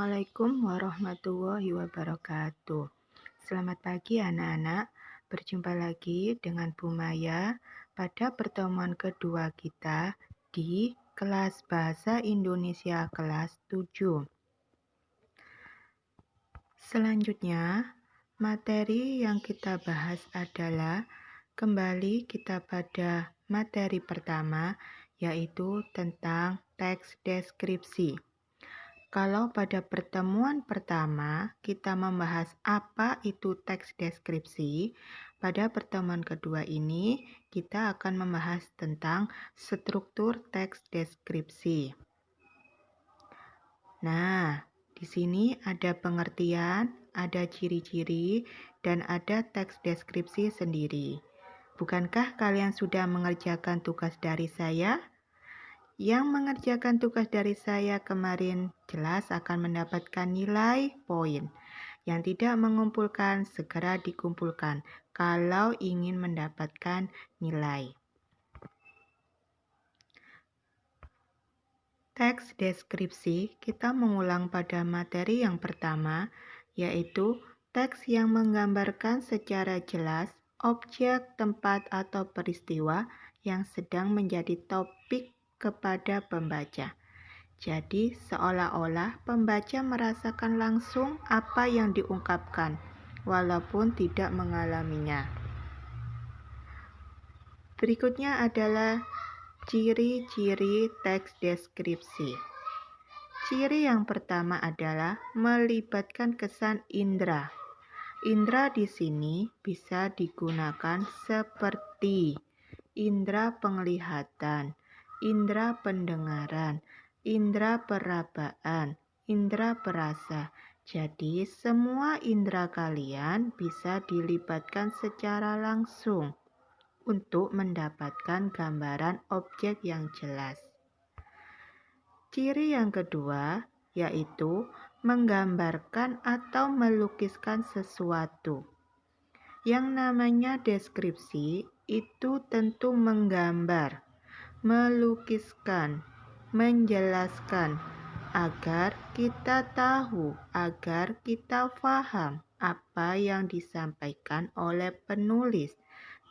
Assalamualaikum warahmatullahi wabarakatuh. Selamat pagi anak-anak. Berjumpa lagi dengan Bu Maya pada pertemuan kedua kita di kelas Bahasa Indonesia kelas 7. Selanjutnya, materi yang kita bahas adalah kembali kita pada materi pertama, yaitu tentang teks deskripsi. Kalau pada pertemuan pertama kita membahas apa itu teks deskripsi, pada pertemuan kedua ini kita akan membahas tentang struktur teks deskripsi. Nah, di sini ada pengertian, ada ciri-ciri, dan ada teks deskripsi sendiri. Bukankah kalian sudah mengerjakan tugas dari saya? Yang mengerjakan tugas dari saya kemarin jelas akan mendapatkan nilai poin. Yang tidak mengumpulkan, segera dikumpulkan kalau ingin mendapatkan nilai. Teks deskripsi kita mengulang pada materi yang pertama, yaitu teks yang menggambarkan secara jelas objek, tempat, atau peristiwa yang sedang menjadi topik kepada pembaca. Jadi, seolah-olah pembaca merasakan langsung apa yang diungkapkan, walaupun tidak mengalaminya. Berikutnya adalah ciri-ciri teks deskripsi. Ciri yang pertama adalah melibatkan kesan indera. Indera di sini bisa digunakan seperti indera penglihatan, indera pendengaran, indera perabaan, indera perasa. Jadi, semua indera kalian bisa dilibatkan secara langsung untuk mendapatkan gambaran objek yang jelas. Ciri yang kedua yaitu menggambarkan atau melukiskan sesuatu. Yang namanya deskripsi itu tentu menggambar, melukiskan, menjelaskan agar kita tahu, agar kita paham apa yang disampaikan oleh penulis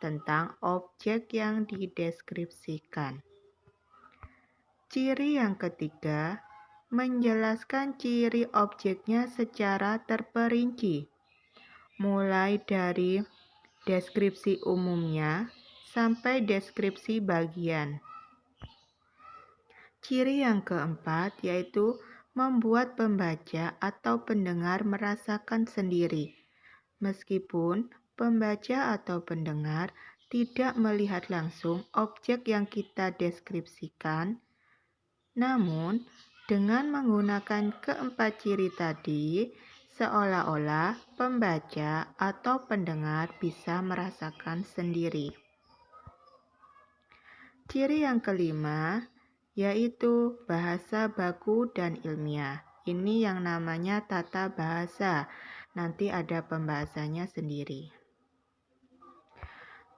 tentang objek yang dideskripsikan. Ciri yang ketiga, menjelaskan ciri objeknya secara terperinci, mulai dari deskripsi umumnya sampai deskripsi bagian. Ciri yang keempat yaitu membuat pembaca atau pendengar merasakan sendiri. Meskipun pembaca atau pendengar tidak melihat langsung objek yang kita deskripsikan, namun dengan menggunakan keempat ciri tadi, seolah-olah pembaca atau pendengar bisa merasakan sendiri. Ciri yang kelima yaitu bahasa baku dan ilmiah. Ini yang namanya tata bahasa. Nanti ada pembahasannya sendiri.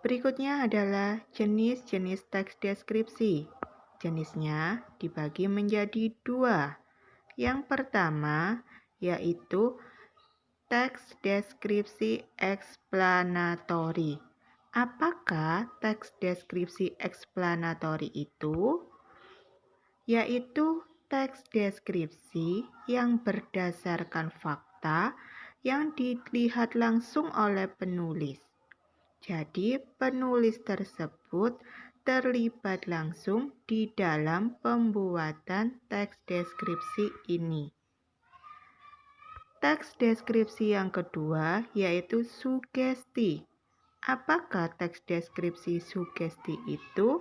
Berikutnya adalah jenis-jenis teks deskripsi. Jenisnya dibagi menjadi dua. Yang pertama yaitu teks deskripsi eksplanatori. Apakah teks deskripsi eksplanatori itu? Yaitu teks deskripsi yang berdasarkan fakta yang dilihat langsung oleh penulis. Jadi, penulis tersebut terlibat langsung di dalam pembuatan teks deskripsi ini. Teks deskripsi yang kedua yaitu sugesti. Apakah teks deskripsi sugesti itu?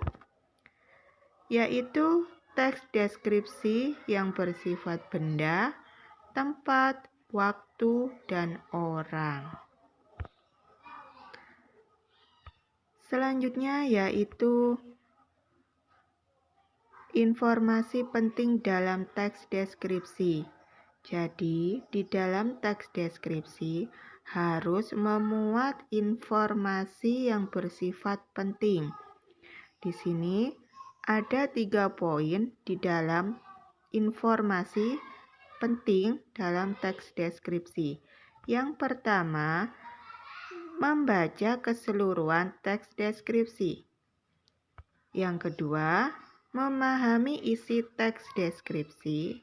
Yaitu teks deskripsi yang bersifat benda, tempat, waktu, dan orang. Selanjutnya yaitu informasi penting dalam teks deskripsi. Jadi, di dalam teks deskripsi harus memuat informasi yang bersifat penting. Di sini ada 3 poin di dalam informasi penting dalam teks deskripsi. Yang pertama, membaca keseluruhan teks deskripsi. Yang kedua, memahami isi teks deskripsi.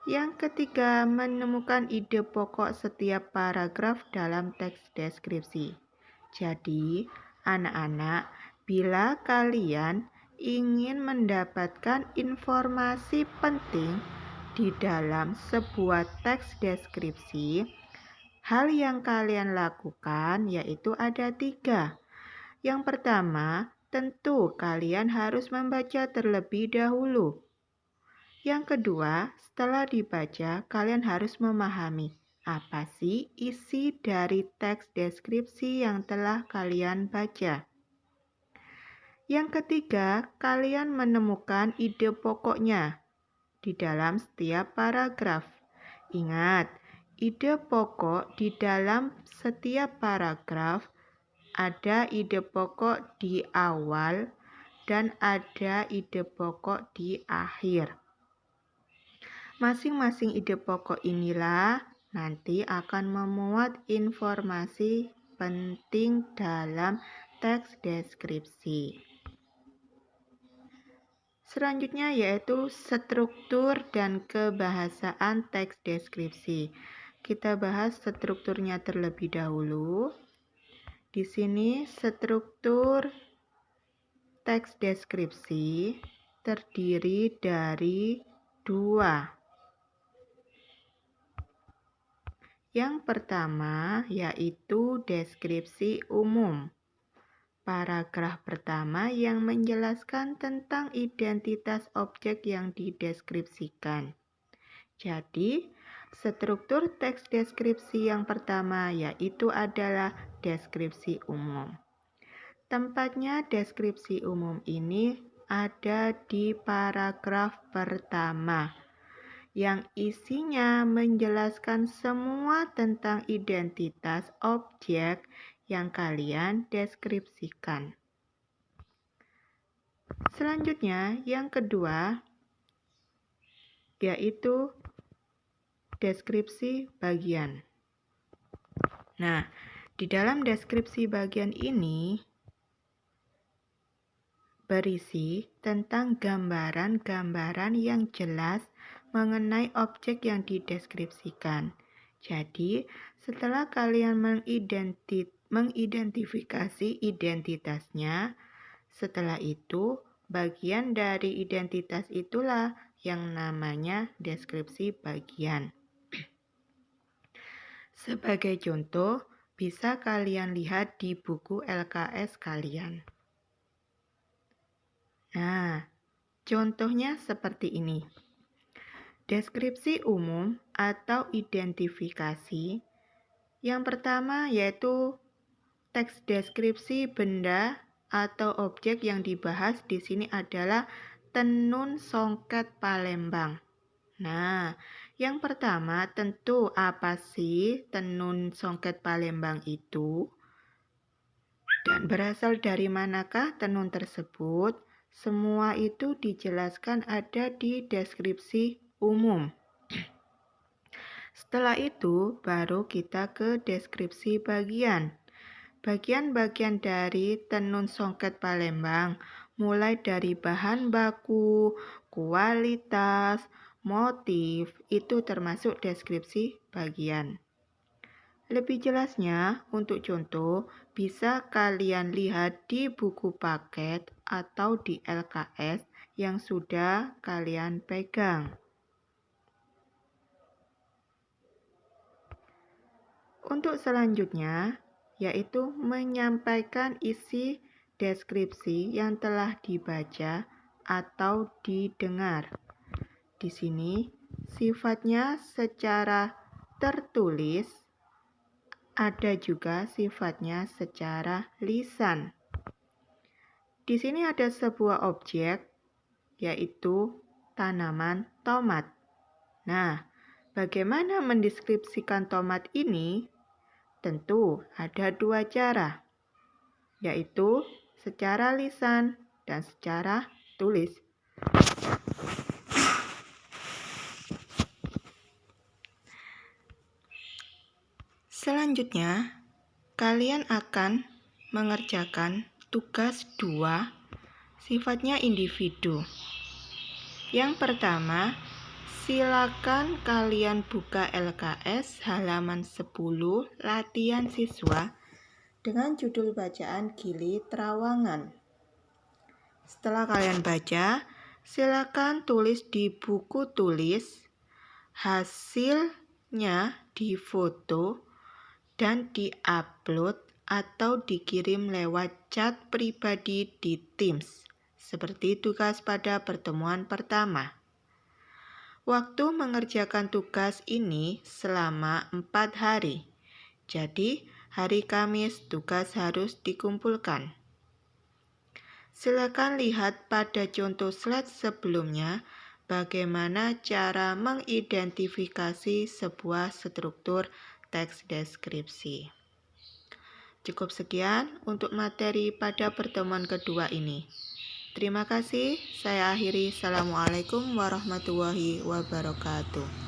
Yang ketiga, menemukan ide pokok setiap paragraf dalam teks deskripsi. Jadi, anak-anak, bila kalian ingin mendapatkan informasi penting di dalam sebuah teks deskripsi, hal yang kalian lakukan yaitu ada 3. Yang pertama, tentu kalian harus membaca terlebih dahulu. Yang kedua, setelah dibaca, kalian harus memahami apa sih isi dari teks deskripsi yang telah kalian baca. Yang ketiga, kalian menemukan ide pokoknya di dalam setiap paragraf. Ingat, ide pokok di dalam setiap paragraf ada ide pokok di awal dan ada ide pokok di akhir. Masing-masing ide pokok inilah nanti akan memuat informasi penting dalam teks deskripsi. Selanjutnya yaitu struktur dan kebahasaan teks deskripsi. Kita bahas strukturnya terlebih dahulu. Di sini struktur teks deskripsi terdiri dari 2. Yang pertama yaitu deskripsi umum. Paragraf pertama yang menjelaskan tentang identitas objek yang dideskripsikan. Jadi, struktur teks deskripsi yang pertama yaitu adalah deskripsi umum. Tempatnya deskripsi umum ini ada di paragraf pertama, yang isinya menjelaskan semua tentang identitas objek yang kalian deskripsikan. Selanjutnya, yang kedua, yaitu deskripsi bagian. Nah, di dalam deskripsi bagian ini berisi tentang gambaran-gambaran yang jelas mengenai objek yang dideskripsikan. Jadi, setelah kalian mengidentifikasi identitasnya, setelah itu bagian dari identitas itulah yang namanya deskripsi bagian. Sebagai contoh, bisa kalian lihat di buku LKS kalian. Nah, contohnya seperti ini. Deskripsi umum atau identifikasi. Yang pertama yaitu teks deskripsi benda atau objek yang dibahas di sini adalah tenun songket Palembang. Nah, yang pertama tentu apa sih tenun songket Palembang itu? Dan berasal dari manakah tenun tersebut? Semua itu dijelaskan ada di deskripsi umum. Setelah itu, baru kita ke deskripsi bagian. Bagian-bagian dari tenun songket Palembang, mulai dari bahan baku, kualitas, motif, itu termasuk deskripsi bagian. Lebih jelasnya, untuk contoh, bisa kalian lihat di buku paket atau di LKS yang sudah kalian pegang. Untuk selanjutnya, yaitu menyampaikan isi deskripsi yang telah dibaca atau didengar. Di sini, sifatnya secara tertulis, ada juga sifatnya secara lisan. Di sini ada sebuah objek, yaitu tanaman tomat. Nah, bagaimana mendeskripsikan tomat ini? Tentu ada 2 cara, yaitu secara lisan dan secara tulis. Selanjutnya, kalian akan mengerjakan tugas 2, sifatnya individu. Yang pertama, silakan kalian buka LKS halaman 10 latihan siswa dengan judul bacaan Gili Trawangan. Setelah kalian baca, silakan tulis di buku tulis, hasilnya difoto dan diupload atau dikirim lewat chat pribadi di Teams, seperti tugas pada pertemuan pertama. Waktu mengerjakan tugas ini selama 4 hari. Jadi, hari Kamis tugas harus dikumpulkan. Silakan lihat pada contoh slide sebelumnya bagaimana cara mengidentifikasi sebuah struktur teks deskripsi. Cukup sekian untuk materi pada pertemuan kedua ini. Terima kasih, saya akhiri. Assalamualaikum warahmatullahi wabarakatuh.